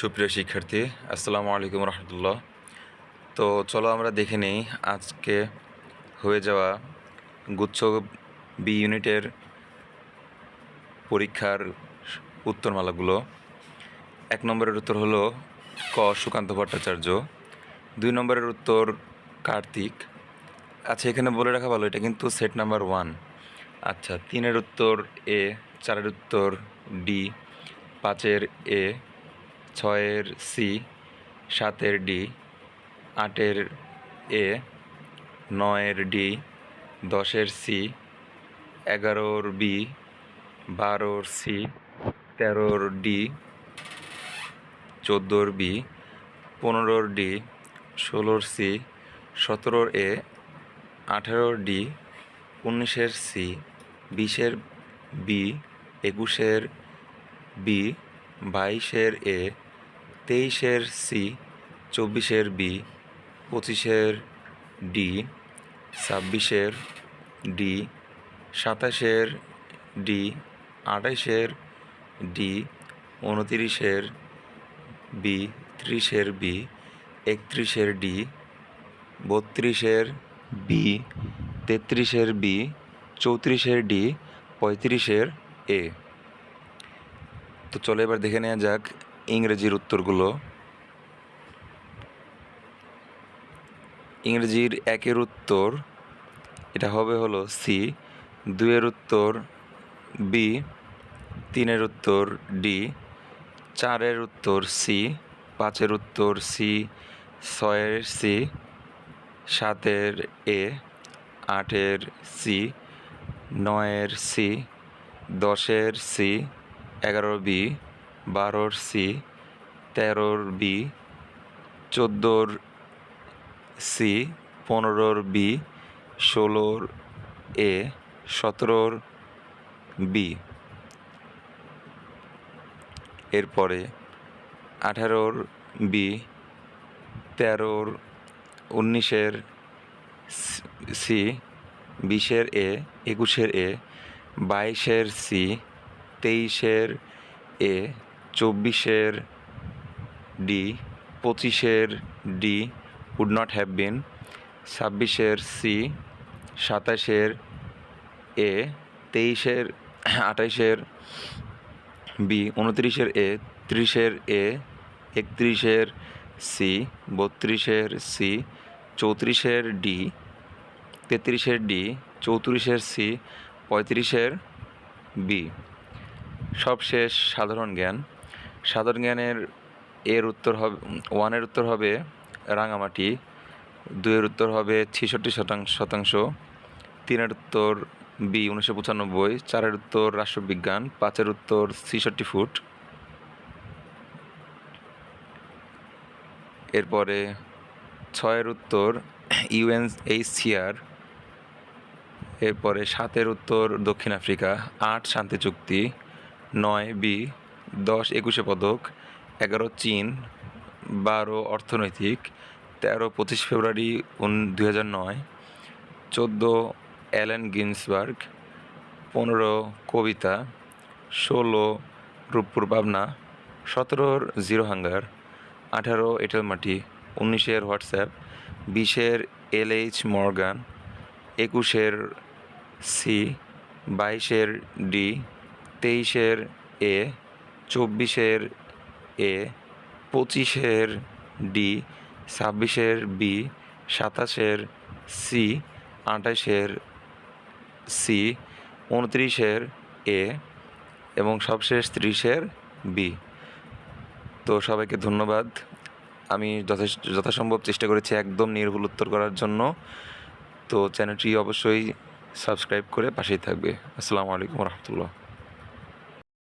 সুপ্রিয় শিক্ষার্থী, আসসালামু আলাইকুম রহমতুল্লাহ। তো চলো আমরা দেখে নেই আজকে হয়ে যাওয়া গুচ্ছ বি ইউনিটের পরীক্ষার উত্তরমালাগুলো। 1 নম্বরের উত্তর হলো ক সুকান্ত ভট্টাচার্য, 2 নম্বরের উত্তর কার্তিক। আচ্ছা, এখানে বলে রাখা ভালো, এটা কিন্তু সেট নাম্বার 1। আচ্ছা, 3-এর উত্তর এ, 4-এর উত্তর ডি, 5-এর এ, 6-এর সি, 7-এর ডি, 8-এর এ, 9-এর ডি, 10-এর সি, 11-র বি, 12-র সি, 13-র ডি, 14-র বি, 15-র ডি, 16-র সি, 17-র এ, 18-র ডি, 19-এর সি, 20-এর বি, 21-এর বি, 22-এর এ, 23-এর সি, 24-এর বি, 25-এর ডি, 26-এর ডি, 27-এর ডি, 28-এর ডি, 29-এর বি, 30-এর বি, 31-এর ডি, 32-এর বি, 33-এর বি, 34-এর ডি, 35-এর এ। তো চলো এবার দেখে নেওয়া যাক ইংরেজির উত্তরগুলো। ইংরেজির 1-এর উত্তর এটা হলো সি, 2-এর উত্তর বি, 3-এর উত্তর ডি, 4-এর উত্তর সি, 5-এর উত্তর সি, 6-এর সি, 7-এর এ, 8-এর সি, 9-এর সি, 10-এর সি, 11-র বি, 12-র সি, 13-র বি, 14-র সি, 15-র বি, 16-র এ, 17-র বি। এরপরে 18-র বি, 13-র 19-এর সি, 20-এর এ, 21-এর এ, 22-এর সি, 23-এর এ, 24-এর ডি, 25-এর D would not have been, 26-এর সি, 27-এর এ, 23-এর 28-এর বি, 29-এর এ, 30-এর এ, 31-এর সি, 32-এর সি, 34-এর ডি, 33-এর ডি, 34-এর সি, 35-এর বি। সবশেষ সাধারণ জ্ঞান। সাধারণ জ্ঞানের এর উত্তর হবে 1-এর উত্তর হবে রাঙামাটি, 2-এর উত্তর হবে 66%, 3-এর উত্তর বি 1995, 4-এর উত্তর রাষ্ট্রবিজ্ঞান, 5-এর উত্তর 66 ফুট। এরপরে 6-এর উত্তর UNHCR, এরপরে 7-এর উত্তর দক্ষিণ আফ্রিকা, 8 শান্তি চুক্তি, 9 বি, 10 21 পদক, 11 চীন, 12 অর্থনৈতিক, 13 25 ফেব্রুয়ারি 2009, 14 অ্যালেন গিন্সবার্গ, 15 কবিতা, 16 রূপপুর পাবনা, 17 জিরো হাঙ্গার, 18 এঁটেল মাটি, 19 WhatsApp, 20 LH Morgan, 21 C, 22 D, 23 A, 24 A, 25 D, 26 B, 27 C, 28 C, 29 A এবং সবশেষ 30 বি। তো সবাইকে ধন্যবাদ। আমি যথাসম্ভব চেষ্টা করেছি একদম নির্ভুল উত্তর করার জন্য। তো চ্যানেলটি অবশ্যই সাবস্ক্রাইব করে পাশেই থাকবে। আসসালামু আলাইকুম রহমতুল্লাহ।